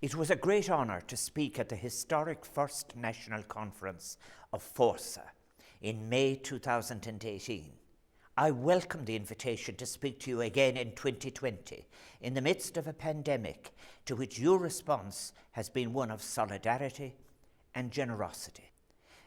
It was a great honour to speak at the historic first national conference of Fórsa in May 2018. I welcome the invitation to speak to you again in 2020 in the midst of a pandemic to which your response has been one of solidarity and generosity.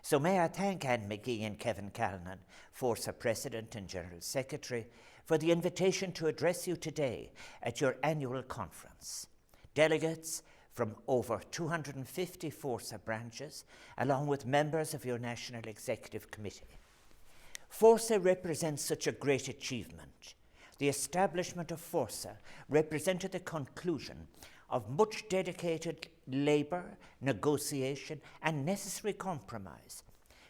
So may I thank Anne McGee and Kevin Callinan, Fórsa President and General Secretary, for the invitation to address you today at your annual conference. Delegates from over 250 Fórsa branches, along with members of your National Executive Committee. Fórsa represents such a great achievement. The establishment of Fórsa represented the conclusion of much dedicated labour, negotiation and necessary compromise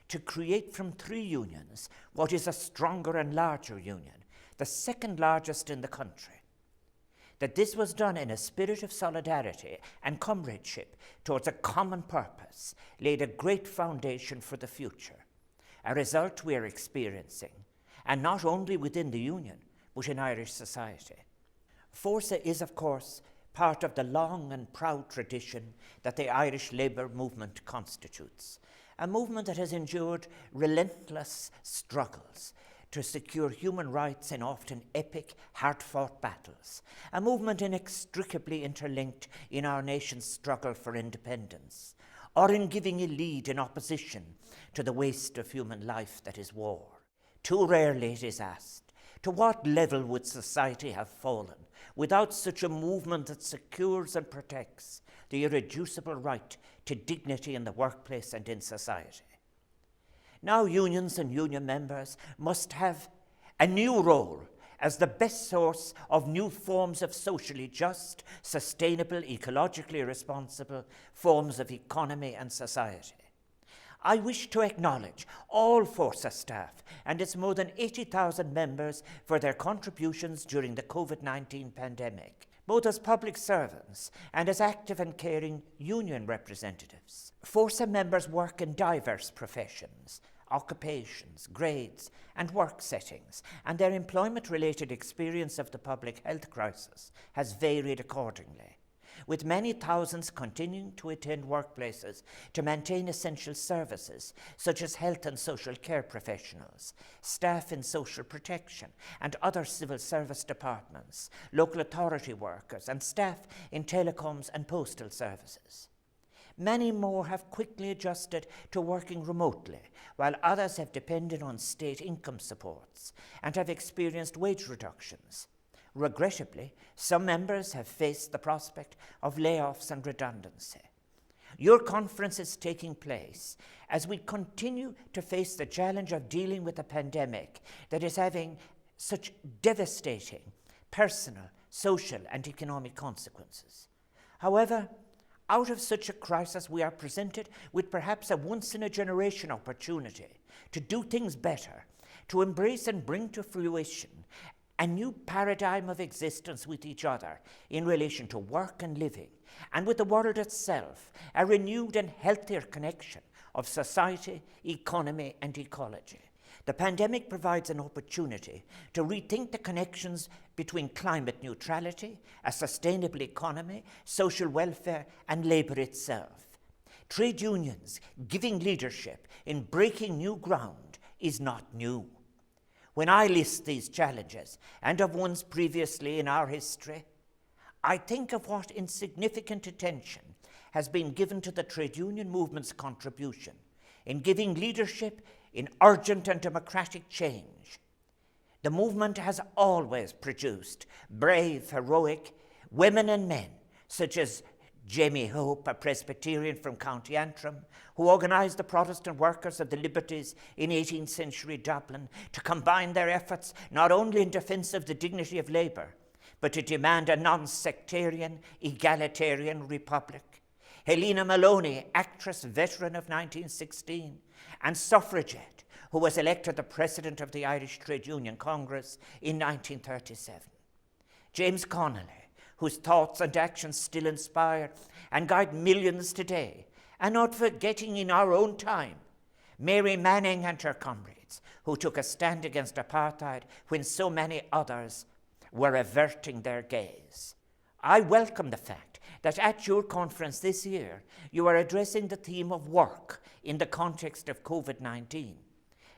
to create from three unions what is a stronger and larger union, the second largest in the country. That this was done in a spirit of solidarity and comradeship towards a common purpose laid a great foundation for the future, a result we are experiencing, and not only within the union, but in Irish society. Fórsa is, of course, part of the long and proud tradition that the Irish labour movement constitutes, a movement that has endured relentless struggles to secure human rights in often epic, hard-fought battles, a movement inextricably interlinked in our nation's struggle for independence, or in giving a lead in opposition to the waste of human life that is war. Too rarely it is asked, to what level would society have fallen without such a movement that secures and protects the irreducible right to dignity in the workplace and in society? Now unions and union members must have a new role as the best source of new forms of socially just, sustainable, ecologically responsible forms of economy and society. I wish to acknowledge all Fórsa staff and its more than 80,000 members for their contributions during the COVID-19 pandemic, both as public servants and as active and caring union representatives. Fórsa members work in diverse professions, occupations, grades, and work settings, and their employment-related experience of the public health crisis has varied accordingly, with many thousands continuing to attend workplaces to maintain essential services such as health and social care professionals, staff in social protection and other civil service departments, local authority workers, and staff in telecoms and postal services. Many more have quickly adjusted to working remotely, while others have depended on state income supports and have experienced wage reductions. Regrettably, some members have faced the prospect of layoffs and redundancy. Your conference is taking place as we continue to face the challenge of dealing with a pandemic that is having such devastating personal, social, and economic consequences. However, out of such a crisis, we are presented with perhaps a once-in-a-generation opportunity to do things better, to embrace and bring to fruition a new paradigm of existence with each other in relation to work and living, and with the world itself, a renewed and healthier connection of society, economy, and ecology. The pandemic provides an opportunity to rethink the connections between climate neutrality, a sustainable economy, social welfare, and labour itself. Trade unions giving leadership in breaking new ground is not new. When I list these challenges, and of ones previously in our history, I think of what insignificant attention has been given to the trade union movement's contribution in giving leadership in urgent and democratic change. The movement has always produced brave, heroic women and men, such as Jamie Hope, a Presbyterian from County Antrim, who organised the Protestant workers of the Liberties in 18th century Dublin to combine their efforts not only in defence of the dignity of labour, but to demand a non-sectarian, egalitarian republic. Helena Maloney, actress veteran of 1916, and suffragette, who was elected the president of the Irish Trade Union Congress in 1937. James Connolly, whose thoughts and actions still inspire and guide millions today, and not forgetting in our own time, Mary Manning and her comrades, who took a stand against apartheid when so many others were averting their gaze. I welcome the fact that at your conference this year, you are addressing the theme of work in the context of COVID-19.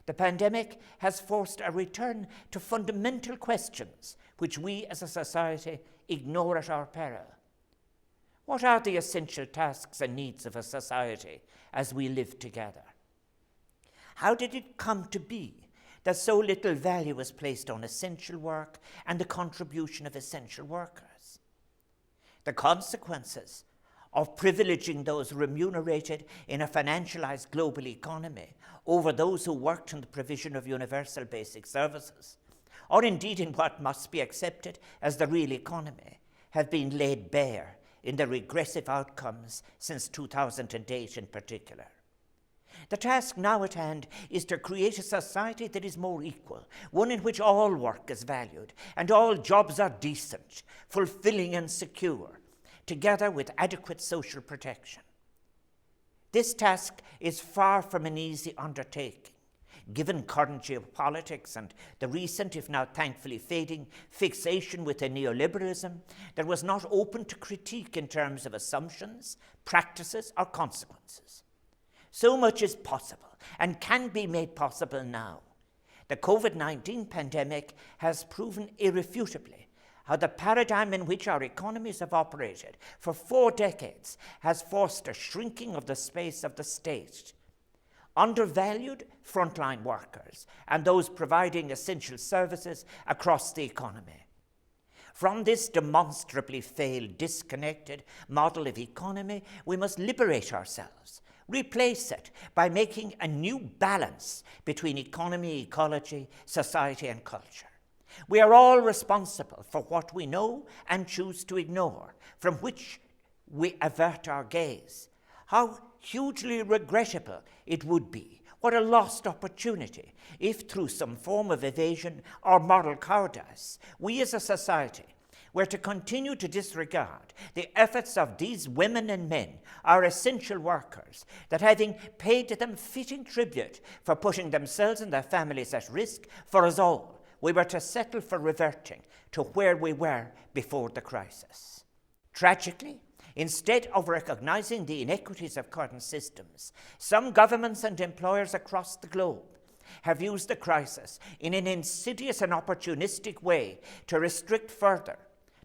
The pandemic has forced a return to fundamental questions which we as a society ignore at our peril. What are the essential tasks and needs of a society as we live together? How did it come to be that so little value was placed on essential work and the contribution of essential workers? The consequences of privileging those remunerated in a financialized global economy over those who worked in the provision of universal basic services, or indeed in what must be accepted as the real economy, have been laid bare in the regressive outcomes since 2008 in particular. The task now at hand is to create a society that is more equal, one in which all work is valued and all jobs are decent, fulfilling and secure, together with adequate social protection. This task is far from an easy undertaking, given current geopolitics and the recent, if now thankfully fading, fixation with a neoliberalism that was not open to critique in terms of assumptions, practices, or consequences. So much is possible and can be made possible now. The COVID-19 pandemic has proven irrefutably how the paradigm in which our economies have operated for 4 decades has forced a shrinking of the space of the state, undervalued frontline workers and those providing essential services across the economy. From this demonstrably failed, disconnected model of economy, we must liberate ourselves, replace it by making a new balance between economy, ecology, society, and culture. We are all responsible for what we know and choose to ignore, from which we avert our gaze. How hugely regrettable it would be, what a lost opportunity, if through some form of evasion or moral cowardice, we as a society were to continue to disregard the efforts of these women and men, our essential workers, that having paid them fitting tribute for putting themselves and their families at risk for us all, we were to settle for reverting to where we were before the crisis. Tragically, instead of recognizing the inequities of current systems, some governments and employers across the globe have used the crisis in an insidious and opportunistic way to restrict further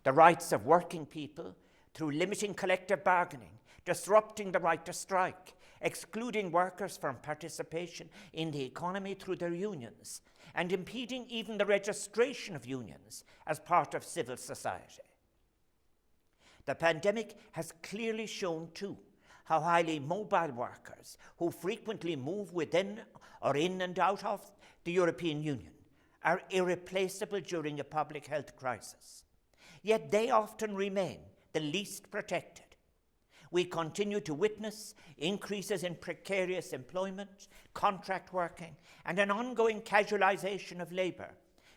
the rights of working people through limiting collective bargaining, disrupting the right to strike, excluding workers from participation in the economy through their unions, and impeding even the registration of unions as part of civil society. The pandemic has clearly shown, too, how highly mobile workers who frequently move within or in and out of the European Union are irreplaceable during a public health crisis. Yet they often remain the least protected. We continue to witness increases in precarious employment, contract working, and an ongoing casualization of labor,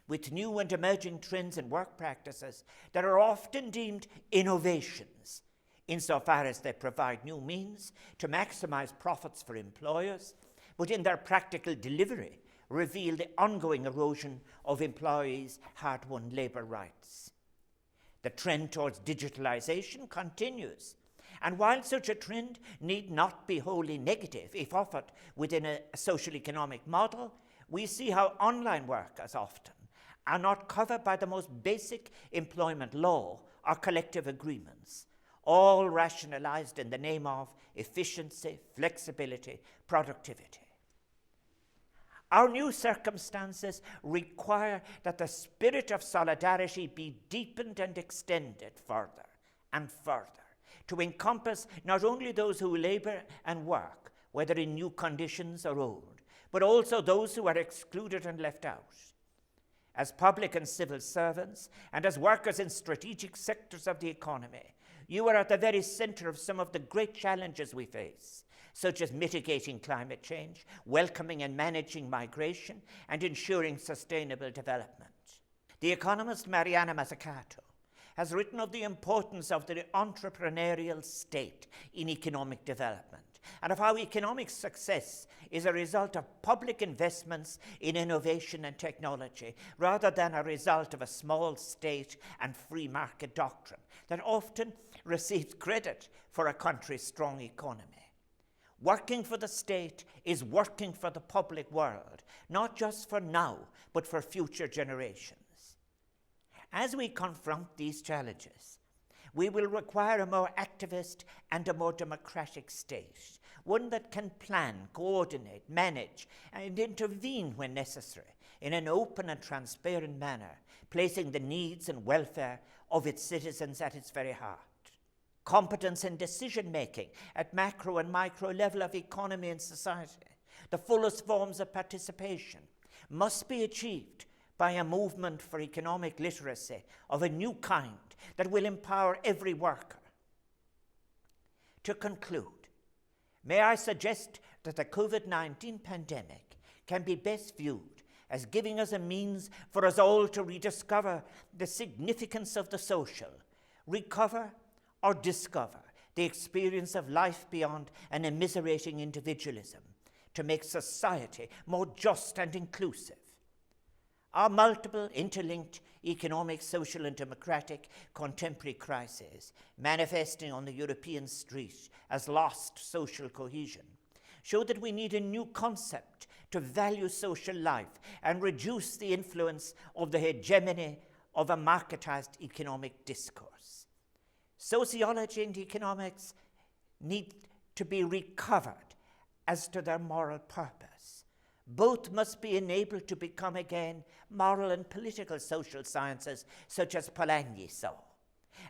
with new and emerging trends and work practices that are often deemed innovations, insofar as they provide new means to maximize profits for employers, but in their practical delivery reveal the ongoing erosion of employees' hard-won labor rights. The trend towards digitalization continues, and while such a trend need not be wholly negative if offered within a social economic model, we see how online work as often are not covered by the most basic employment law or collective agreements, all rationalized in the name of efficiency, flexibility, productivity. Our new circumstances require that the spirit of solidarity be deepened and extended further and further to encompass not only those who labor and work, whether in new conditions or old, but also those who are excluded and left out. As public and civil servants, and as workers in strategic sectors of the economy, you are at the very center of some of the great challenges we face, such as mitigating climate change, welcoming and managing migration, and ensuring sustainable development. The economist Mariana Mazzucato has written of the importance of the entrepreneurial state in economic development, and of how economic success is a result of public investments in innovation and technology, rather than a result of a small state and free market doctrine that often receives credit for a country's strong economy. Working for the state is working for the public world, not just for now, but for future generations. As we confront these challenges, we will require a more activist and a more democratic state, one that can plan, coordinate, manage, and intervene when necessary in an open and transparent manner, placing the needs and welfare of its citizens at its very heart. Competence in decision-making at macro and micro level of economy and society, the fullest forms of participation, must be achieved by a movement for economic literacy of a new kind that will empower every worker. To conclude, may I suggest that the COVID-19 pandemic can be best viewed as giving us a means for us all to rediscover the significance of the social, recover or discover the experience of life beyond an immiserating individualism, to make society more just and inclusive. Our multiple, interlinked economic, social, and democratic contemporary crises, manifesting on the European street as lost social cohesion, show that we need a new concept to value social life and reduce the influence of the hegemony of a marketized economic discourse. Sociology and economics need to be recovered as to their moral purpose. Both must be enabled to become again moral and political social sciences, such as Polanyi saw,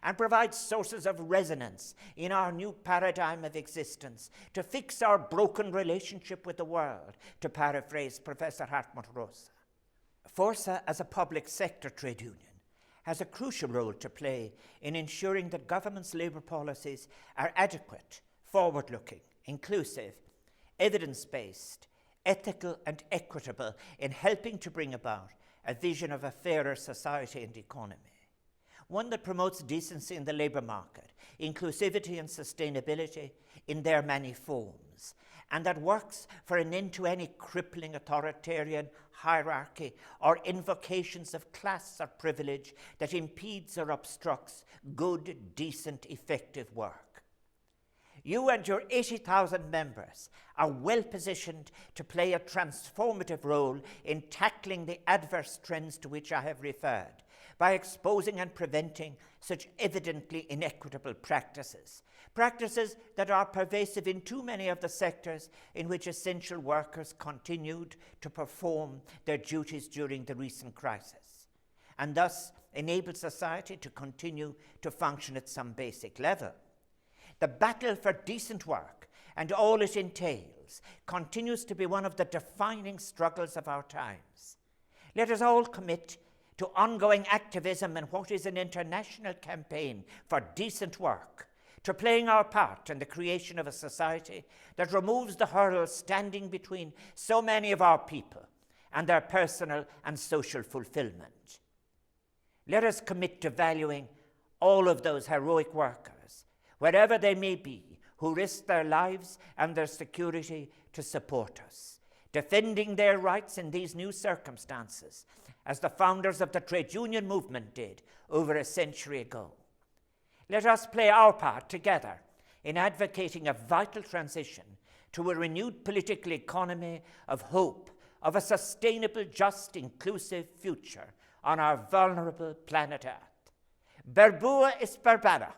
and provide sources of resonance in our new paradigm of existence to fix our broken relationship with the world, to paraphrase Professor Hartmut Rosa. Fórsa, as a public sector trade union, has a crucial role to play in ensuring that government's labour policies are adequate, forward-looking, inclusive, evidence-based, ethical and equitable in helping to bring about a vision of a fairer society and economy. One that promotes decency in the labour market, inclusivity and sustainability in their many forms, and that works for an end to any crippling authoritarian hierarchy or invocations of class or privilege that impedes or obstructs good, decent, effective work. You and your 80,000 members are well positioned to play a transformative role in tackling the adverse trends to which I have referred, by exposing and preventing such evidently inequitable practices that are pervasive in too many of the sectors in which essential workers continued to perform their duties during the recent crisis, and thus enable society to continue to function at some basic level. The battle for decent work and all it entails continues to be one of the defining struggles of our times. Let us all commit to ongoing activism in what is an international campaign for decent work, to playing our part in the creation of a society that removes the hurdles standing between so many of our people and their personal and social fulfillment. Let us commit to valuing all of those heroic workers, wherever they may be, who risk their lives and their security to support us, defending their rights in these new circumstances, as the founders of the trade union movement did over a century ago. Let us play our part together in advocating a vital transition to a renewed political economy of hope, of a sustainable, just, inclusive future on our vulnerable planet Earth. Berbua is Berbera.